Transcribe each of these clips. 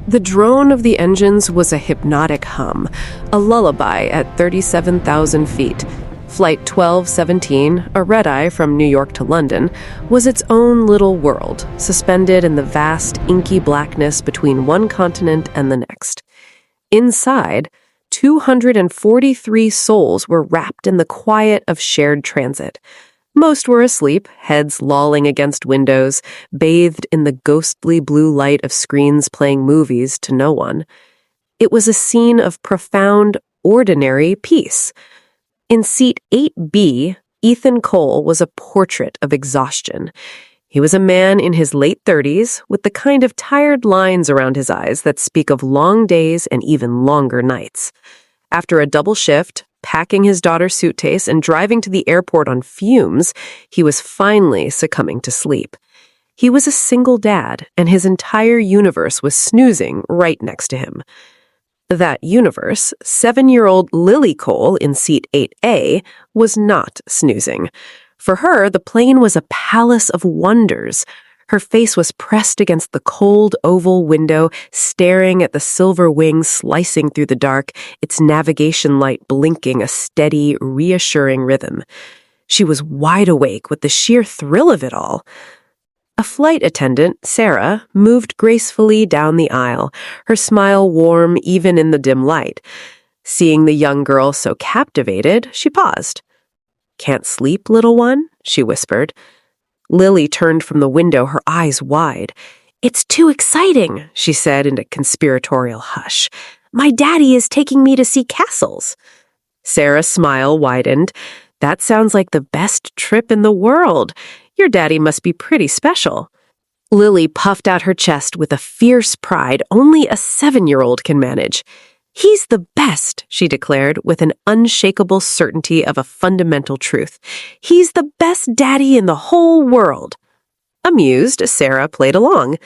The drone of the engines was a hypnotic hum, a lullaby at 37,000 feet. Flight 1217, a red-eye from New York to London, was its own little world, suspended in the vast, inky blackness between one continent and the next. Inside, 243 souls were wrapped in the quiet of shared transit. Most were asleep, heads lolling against windows, bathed in the ghostly blue light of screens playing movies to no one. It was a scene of profound, ordinary peace. In seat 8B, Ethan Cole was a portrait of exhaustion. He was a man in his late 30s, with the kind of tired lines around his eyes that speak of long days and even longer nights. After a double shift, packing his daughter's suitcase and driving to the airport on fumes, he was finally succumbing to sleep. He was a single dad, and his entire universe was snoozing right next to him. That universe, 7-year-old Lily Cole in seat 8A, was not snoozing. For her, the plane was a palace of wonders. Her face was pressed against the cold oval window, staring at the silver wing slicing through the dark, its navigation light blinking a steady, reassuring rhythm. She was wide awake with the sheer thrill of it all. A flight attendant, Sarah, moved gracefully down the aisle, her smile warm even in the dim light. Seeing the young girl so captivated, she paused. "Can't sleep, little one?" she whispered. Lily turned from the window, her eyes wide. "It's too exciting," she said in a conspiratorial hush. "My daddy is taking me to see castles." Sarah's smile widened. "That sounds like the best trip in the world. Your daddy must be pretty special." Lily puffed out her chest with a fierce pride only a 7-year-old can manage. "He's the best," she declared with an unshakable certainty of a fundamental truth. "He's the best daddy in the whole world." Amused, Sarah played along.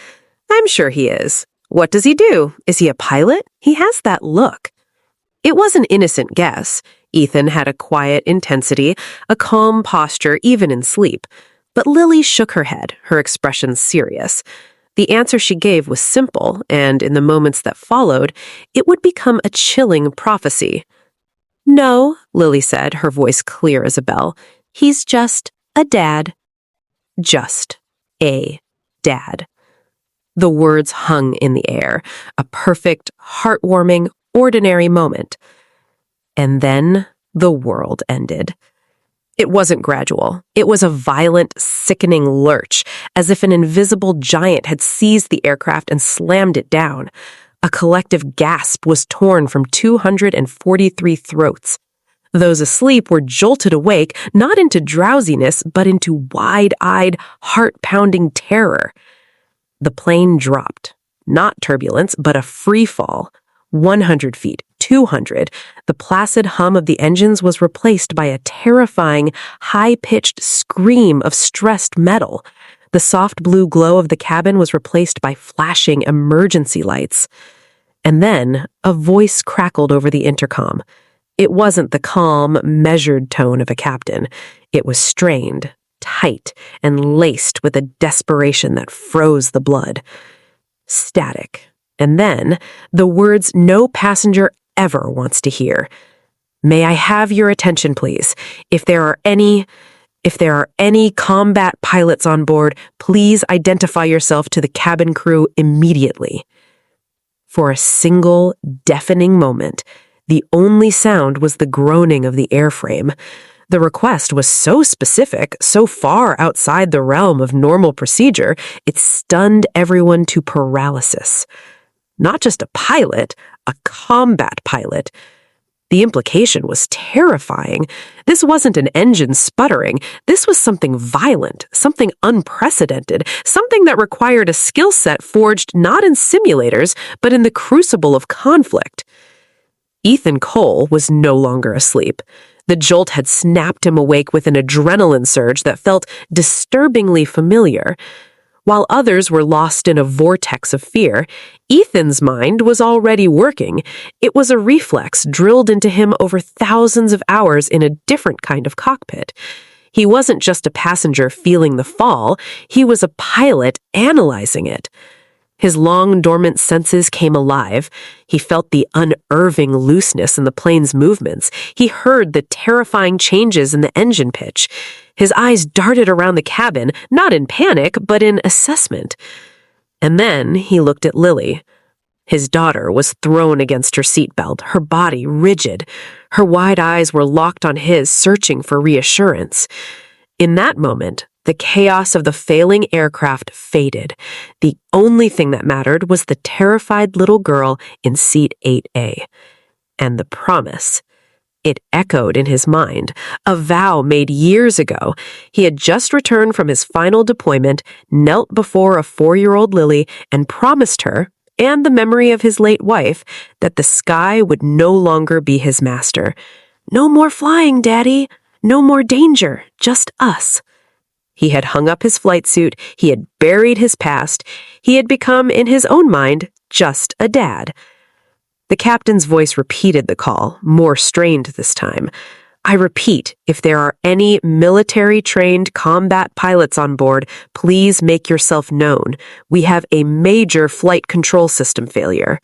"I'm sure he is. What does he do? Is he a pilot? He has that look." It was an innocent guess. Ethan had a quiet intensity, a calm posture even in sleep. But Lily shook her head, her expression serious. The answer she gave was simple, and in the moments that followed, it would become a chilling prophecy. "No," Lily said, her voice clear as a bell. "He's just a dad." Just a dad. The words hung in the air, a perfect, heartwarming, ordinary moment. And then the world ended. It wasn't gradual. It was a violent, sickening lurch, as if an invisible giant had seized the aircraft and slammed it down. A collective gasp was torn from 243 throats. Those asleep were jolted awake, not into drowsiness, but into wide-eyed, heart-pounding terror. The plane dropped. Not turbulence, but a free fall. 100 feet, 200, the placid hum of the engines was replaced by a terrifying, high-pitched scream of stressed metal. The soft blue glow of the cabin was replaced by flashing emergency lights. And then a voice crackled over the intercom. It wasn't the calm, measured tone of a captain. It was strained, tight, and laced with a desperation that froze the blood. Static. And then, the words no passenger ever wants to hear. "May I have your attention, please? If there are any combat pilots on board, please identify yourself to the cabin crew immediately." For a single, deafening moment, the only sound was the groaning of the airframe. The request was so specific, so far outside the realm of normal procedure, it stunned everyone to paralysis. Not just a pilot, a combat pilot. The implication was terrifying. This wasn't an engine sputtering. This was something violent, something unprecedented, something that required a skill set forged not in simulators, but in the crucible of conflict. Ethan Cole was no longer asleep. The jolt had snapped him awake with an adrenaline surge that felt disturbingly familiar. While others were lost in a vortex of fear, Ethan's mind was already working. It was a reflex drilled into him over thousands of hours in a different kind of cockpit. He wasn't just a passenger feeling the fall, he was a pilot analyzing it. His long, dormant senses came alive. He felt the unnerving looseness in the plane's movements. He heard the terrifying changes in the engine pitch. His eyes darted around the cabin, not in panic, but in assessment. And then he looked at Lily. His daughter was thrown against her seatbelt, her body rigid. Her wide eyes were locked on his, searching for reassurance. In that moment, the chaos of the failing aircraft faded. The only thing that mattered was the terrified little girl in seat 8A. And the promise. It echoed in his mind, a vow made years ago. He had just returned from his final deployment, knelt before a 4-year-old Lily, and promised her, and the memory of his late wife, that the sky would no longer be his master. No more flying, Daddy. No more danger. Just us. He had hung up his flight suit. He had buried his past. He had become, in his own mind, just a dad. The captain's voice repeated the call, more strained this time. I repeat, if there are any military-trained combat pilots on board, please make yourself known. We have a major flight control system failure.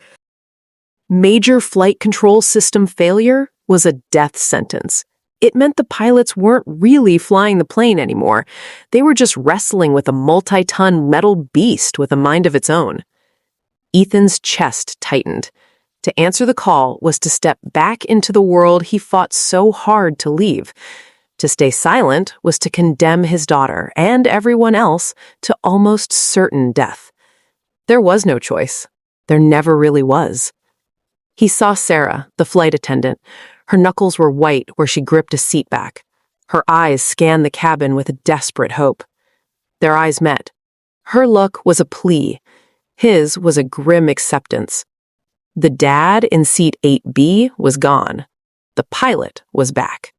Major flight control system failure was a death sentence. It meant the pilots weren't really flying the plane anymore. They were just wrestling with a multi-ton metal beast with a mind of its own. Ethan's chest tightened. To answer the call was to step back into the world he fought so hard to leave. To stay silent was to condemn his daughter and everyone else to almost certain death. There was no choice. There never really was. He saw Sarah, the flight attendant. Her knuckles were white where she gripped a seat back. Her eyes scanned the cabin with a desperate hope. Their eyes met. Her look was a plea. His was a grim acceptance. The dad in seat 8B was gone. The pilot was back.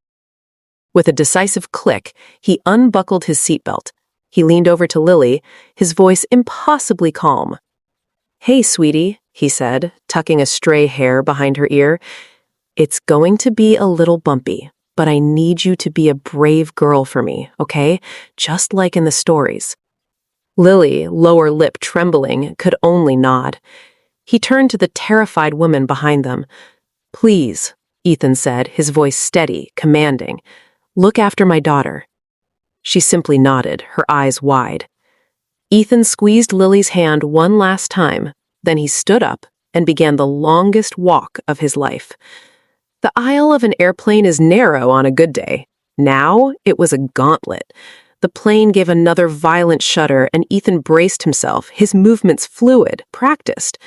With a decisive click, he unbuckled his seatbelt. He leaned over to Lily, his voice impossibly calm. Hey, sweetie, he said, tucking a stray hair behind her ear. It's going to be a little bumpy, but I need you to be a brave girl for me, okay? Just like in the stories. Lily, lower lip trembling, could only nod. He turned to the terrified woman behind them. Please, Ethan said, his voice steady, commanding. Look after my daughter. She simply nodded, her eyes wide. Ethan squeezed Lily's hand one last time, then he stood up and began the longest walk of his life. The aisle of an airplane is narrow on a good day. Now it was a gauntlet. The plane gave another violent shudder, and Ethan braced himself, his movements fluid, practiced.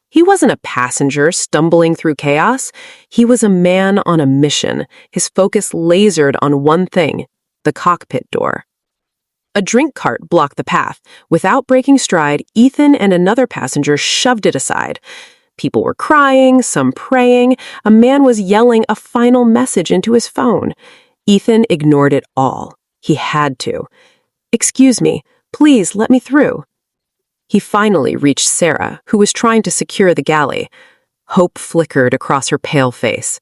He wasn't a passenger stumbling through chaos. He was a man on a mission, his focus lasered on one thing, the cockpit door. A drink cart blocked the path. Without breaking stride, Ethan and another passenger shoved it aside. People were crying, some praying. A man was yelling a final message into his phone. Ethan ignored it all. He had to. Excuse me, please let me through. He finally reached Sarah, who was trying to secure the galley. Hope flickered across her pale face.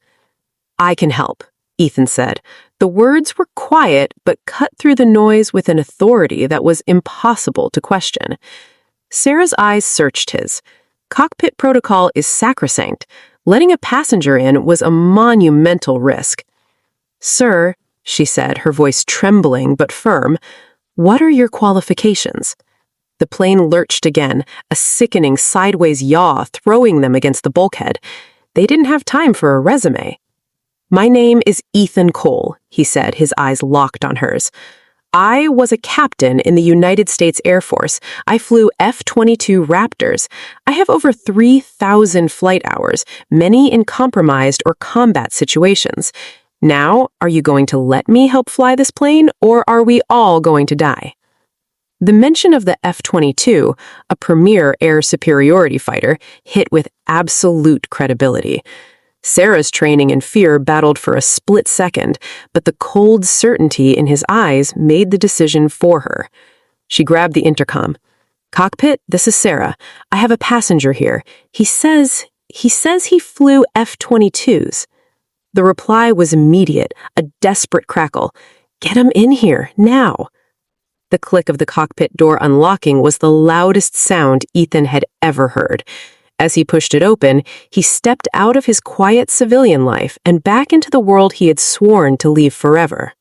I can help, Ethan said. The words were quiet, but cut through the noise with an authority that was impossible to question. Sarah's eyes searched his. Cockpit protocol is sacrosanct. Letting a passenger in was a monumental risk. Sir, she said, her voice trembling but firm, what are your qualifications? The plane lurched again, a sickening sideways yaw throwing them against the bulkhead. They didn't have time for a resume. My name is Ethan Cole, he said, his eyes locked on hers. I was a captain in the United States Air Force. I flew F-22 Raptors. I have over 3,000 flight hours, many in compromised or combat situations. Now, are you going to let me help fly this plane, or are we all going to die? The mention of the F-22, a premier air superiority fighter, hit with absolute credibility. Sarah's training and fear battled for a split second, but the cold certainty in his eyes made the decision for her. She grabbed the intercom. Cockpit, this is Sarah. I have a passenger here. He says he flew F-22s. The reply was immediate, a desperate crackle. Get him in here, now. The click of the cockpit door unlocking was the loudest sound Ethan had ever heard. As he pushed it open, he stepped out of his quiet civilian life and back into the world he had sworn to leave forever.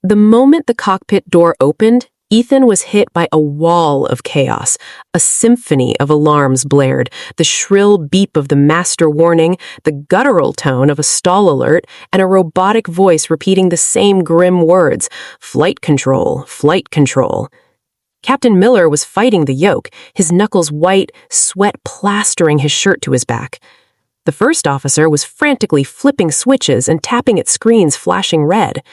The moment the cockpit door opened, Ethan was hit by a wall of chaos. A symphony of alarms blared, the shrill beep of the master warning, the guttural tone of a stall alert, and a robotic voice repeating the same grim words, "Flight control, flight control." Captain Miller was fighting the yoke, his knuckles white, sweat plastering his shirt to his back. The first officer was frantically flipping switches and tapping at screens flashing red.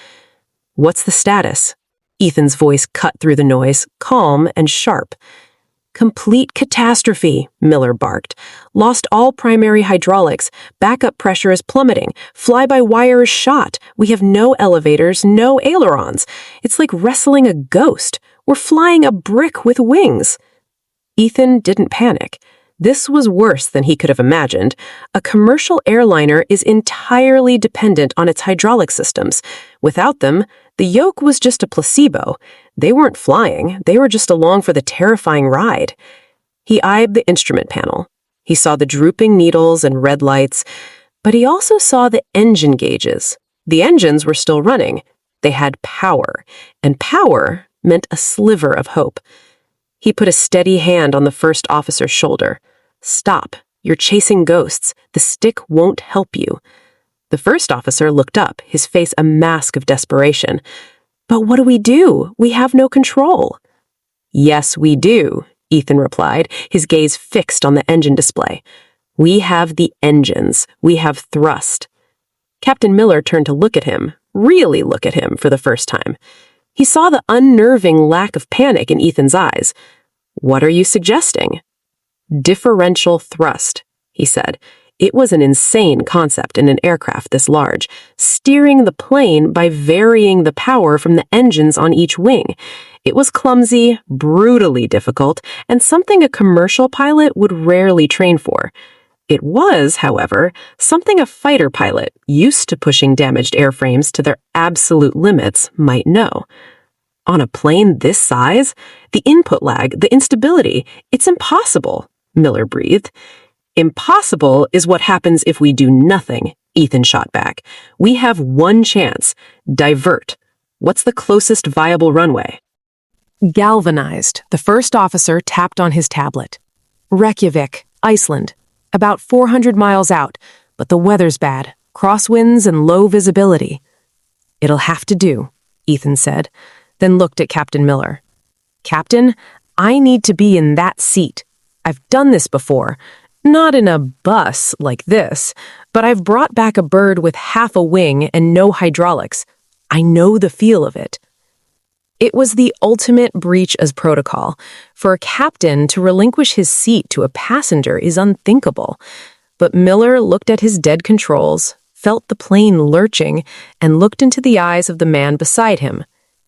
"What's the status?" Ethan's voice cut through the noise, calm and sharp. "Complete catastrophe," Miller barked. "Lost all primary hydraulics. Backup pressure is plummeting. Fly-by-wire is shot. We have no elevators, no ailerons. It's like wrestling a ghost. We're flying a brick with wings." Ethan didn't panic. This was worse than he could have imagined. A commercial airliner is entirely dependent on its hydraulic systems. Without them, the yoke was just a placebo. They weren't flying, they were just along for the terrifying ride. He eyed the instrument panel. He saw the drooping needles and red lights, but he also saw the engine gauges. The engines were still running. They had power, and power meant a sliver of hope. He put a steady hand on the first officer's shoulder. "Stop. You're chasing ghosts. The stick won't help you." The first officer looked up, his face a mask of desperation. "But what do we do? We have no control." "Yes, we do," Ethan replied, his gaze fixed on the engine display. "We have the engines. We have thrust." Captain Miller turned to look at him, really look at him for the first time. He saw the unnerving lack of panic in Ethan's eyes. "What are you suggesting?" "Differential thrust," he said. It was an insane concept in an aircraft this large, steering the plane by varying the power from the engines on each wing. It was clumsy, brutally difficult, and something a commercial pilot would rarely train for. It was, however, something a fighter pilot, used to pushing damaged airframes to their absolute limits, might know. On a plane this size? The input lag, the instability, it's impossible, Miller breathed. "Impossible is what happens if we do nothing," Ethan shot back. "We have one chance. Divert. What's the closest viable runway?" Galvanized, the first officer tapped on his tablet. "Reykjavik, Iceland. About 400 miles out, but the weather's bad. Crosswinds and low visibility." "It'll have to do," Ethan said, then looked at Captain Miller. "Captain, I need to be in that seat. I've done this before. Not in a bus like this, but I've brought back a bird with half a wing and no hydraulics. I know the feel of it." It was the ultimate breach as protocol. For a captain to relinquish his seat to a passenger is unthinkable. But Miller looked at his dead controls, felt the plane lurching, and looked into the eyes of the man beside him.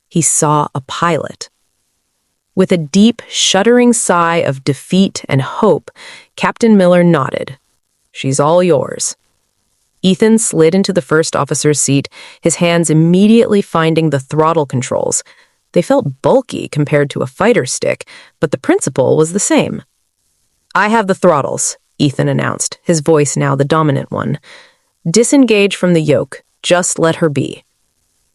He saw a pilot. With a deep, shuddering sigh of defeat and hope, Captain Miller nodded. "She's all yours." Ethan slid into the first officer's seat, his hands immediately finding the throttle controls. They felt bulky compared to a fighter stick, but the principle was the same. "I have the throttles," Ethan announced, his voice now the dominant one. "Disengage from the yoke. Just let her be."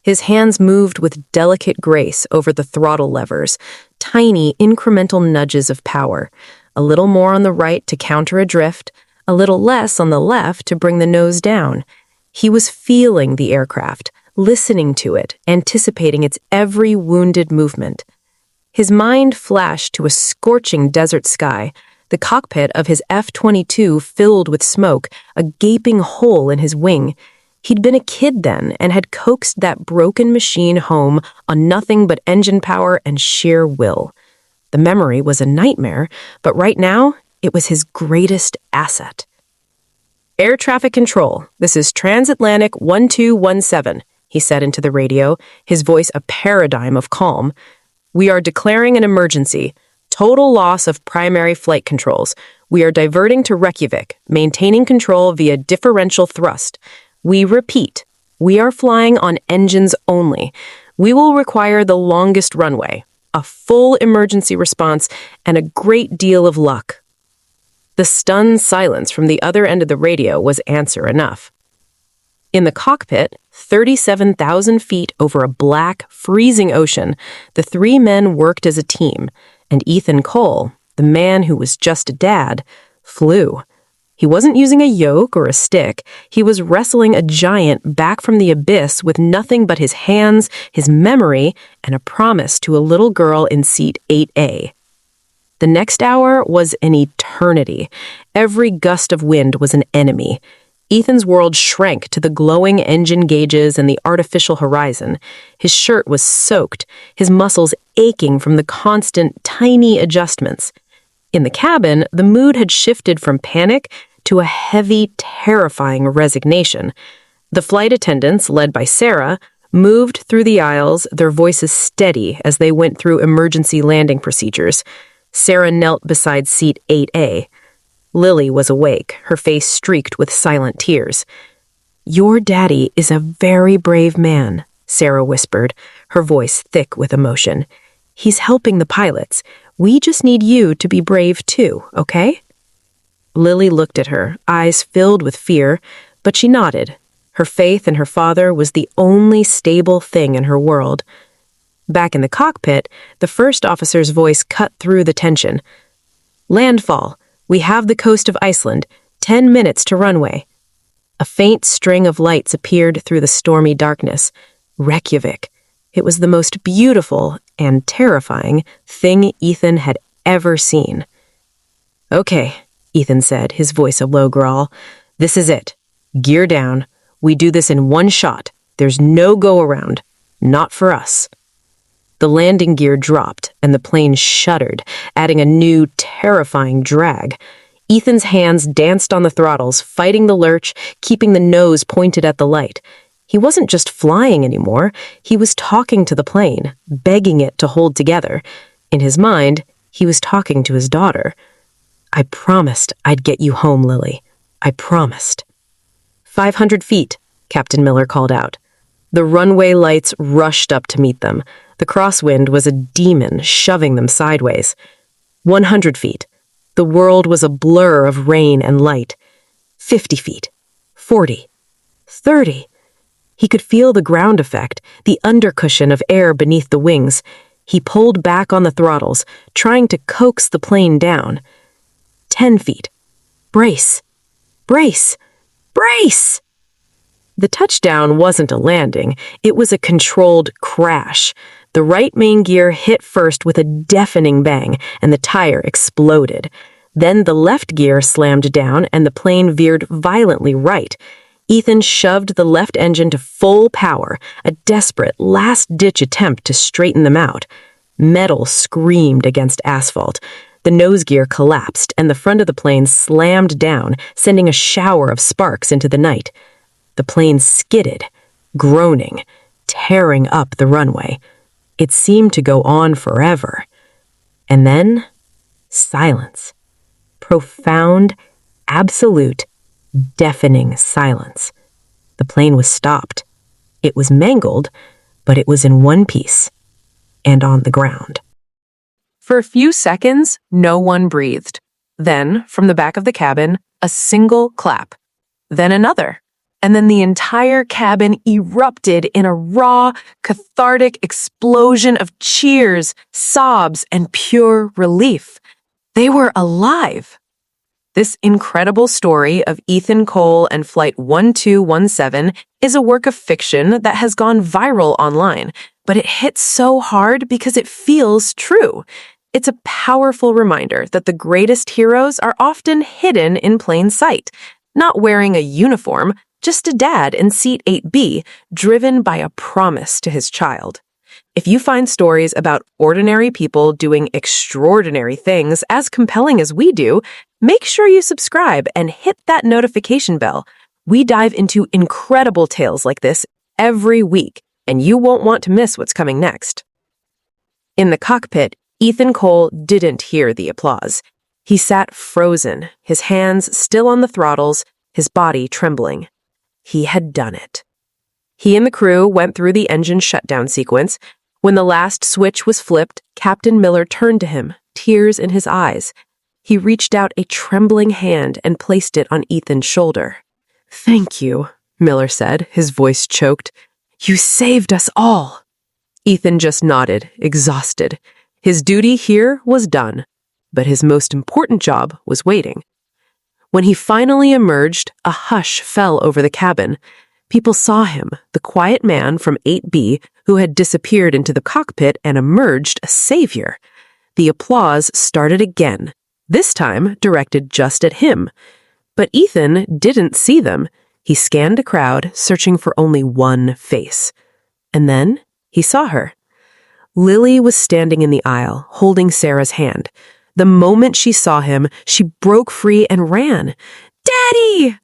His hands moved with delicate grace over the throttle levers, tiny incremental nudges of power, a little more on the right to counter a drift, a little less on the left to bring the nose down. He was feeling the aircraft, listening to it, anticipating its every wounded movement. His mind flashed to a scorching desert sky, the cockpit of his F-22 filled with smoke, a gaping hole in his wing. He'd been a kid then and had coaxed that broken machine home on nothing but engine power and sheer will. The memory was a nightmare, but right now, it was his greatest asset. "Air traffic control, this is Transatlantic 1217, he said into the radio, his voice a paradigm of calm. "We are declaring an emergency. Total loss of primary flight controls. We are diverting to Reykjavik, maintaining control via differential thrust. We repeat, we are flying on engines only. We will require the longest runway. a full emergency response, and a great deal of luck. The stunned silence from the other end of the radio was answer enough. In the cockpit, 37,000 feet over a black, freezing ocean, the three men worked as a team, and Ethan Cole, the man who was just a dad, flew. He wasn't using a yoke or a stick. He was wrestling a giant back from the abyss with nothing but his hands, his memory, and a promise to a little girl in seat 8A. The next hour was an eternity. Every gust of wind was an enemy. Ethan's world shrank to the glowing engine gauges and the artificial horizon. His shirt was soaked, his muscles aching from the constant, tiny adjustments. In the cabin, the mood had shifted from panic to a heavy, terrifying resignation. The flight attendants, led by Sarah, moved through the aisles, their voices steady as they went through emergency landing procedures. Sarah knelt beside seat 8A. Lily was awake, her face streaked with silent tears. "Your daddy is a very brave man," Sarah whispered, her voice thick with emotion. "He's helping the pilots. We just need you to be brave too, okay?" Lily looked at her, eyes filled with fear, but she nodded. Her faith in her father was the only stable thing in her world. Back in the cockpit, the first officer's voice cut through the tension. "Landfall. We have the coast of Iceland. 10 minutes to runway." A faint string of lights appeared through the stormy darkness. Reykjavik. It was the most beautiful and terrifying thing Ethan had ever seen. "Okay," Ethan said, his voice a low growl. "This is it. Gear down. We do this in one shot. There's no go-around. Not for us." The landing gear dropped, and the plane shuddered, adding a new, terrifying drag. Ethan's hands danced on the throttles, fighting the lurch, keeping the nose pointed at the light. He wasn't just flying anymore. He was talking to the plane, begging it to hold together. In his mind, he was talking to his daughter. "I promised I'd get you home, Lily. I promised." 500 feet, Captain Miller called out. The runway lights rushed up to meet them. The crosswind was a demon shoving them sideways. 100 feet. The world was a blur of rain and light. 50 feet. 40. 30. He could feel the ground effect, the undercushion of air beneath the wings. He pulled back on the throttles, trying to coax the plane down. 10 feet. Brace. Brace. Brace! The touchdown wasn't a landing. It was a controlled crash. The right main gear hit first with a deafening bang, and the tire exploded. Then the left gear slammed down, and the plane veered violently right. Ethan shoved the left engine to full power, a desperate, last-ditch attempt to straighten them out. Metal screamed against asphalt. The nose gear collapsed, and the front of the plane slammed down, sending a shower of sparks into the night. The plane skidded, groaning, tearing up the runway. It seemed to go on forever. And then, silence. Profound, absolute, deafening silence. The plane was stopped. It was mangled, but it was in one piece, and on the ground. For a few seconds, no one breathed. Then, from the back of the cabin, a single clap. Then another. And then the entire cabin erupted in a raw, cathartic explosion of cheers, sobs, and pure relief. They were alive. This incredible story of Ethan Cole and Flight 1217 is a work of fiction that has gone viral online, but it hits so hard because it feels true. It's a powerful reminder that the greatest heroes are often hidden in plain sight, not wearing a uniform, just a dad in seat 8B, driven by a promise to his child. If you find stories about ordinary people doing extraordinary things as compelling as we do, make sure you subscribe and hit that notification bell. We dive into incredible tales like this every week, and you won't want to miss what's coming next. In the cockpit, Ethan Cole didn't hear the applause. He sat frozen, his hands still on the throttles, his body trembling. He had done it. He and the crew went through the engine shutdown sequence. When the last switch was flipped, Captain Miller turned to him, tears in his eyes. He reached out a trembling hand and placed it on Ethan's shoulder. "Thank you," Miller said, his voice choked. "You saved us all." Ethan just nodded, exhausted. His duty here was done, but his most important job was waiting. When he finally emerged, a hush fell over the cabin. People saw him, the quiet man from 8B who had disappeared into the cockpit and emerged a savior. The applause started again, this time directed just at him. But Ethan didn't see them. He scanned the crowd, searching for only one face. And then he saw her. Lily was standing in the aisle, holding Sarah's hand. The moment she saw him, she broke free and ran. "Daddy!"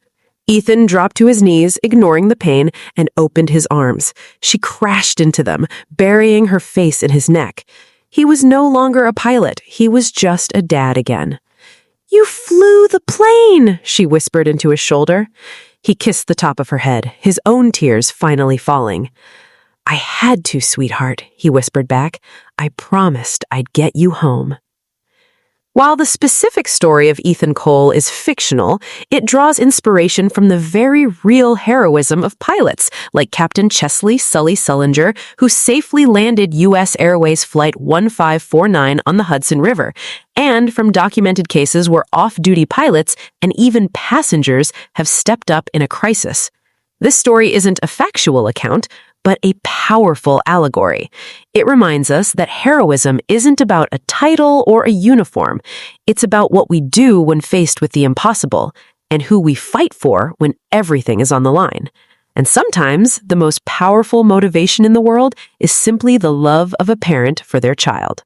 Ethan dropped to his knees, ignoring the pain, and opened his arms. She crashed into them, burying her face in his neck. He was no longer a pilot. He was just a dad again. "You flew the plane," she whispered into his shoulder. He kissed the top of her head, his own tears finally falling. "I had to, sweetheart," he whispered back. "I promised I'd get you home." While the specific story of Ethan Cole is fictional, it draws inspiration from the very real heroism of pilots like Captain Chesley Sully Sullenberger, who safely landed U.S. Airways Flight 1549 on the Hudson River, and from documented cases where off-duty pilots and even passengers have stepped up in a crisis. This story isn't a factual account, but a powerful allegory. It reminds us that heroism isn't about a title or a uniform. It's about what we do when faced with the impossible, and who we fight for when everything is on the line. And sometimes the most powerful motivation in the world is simply the love of a parent for their child.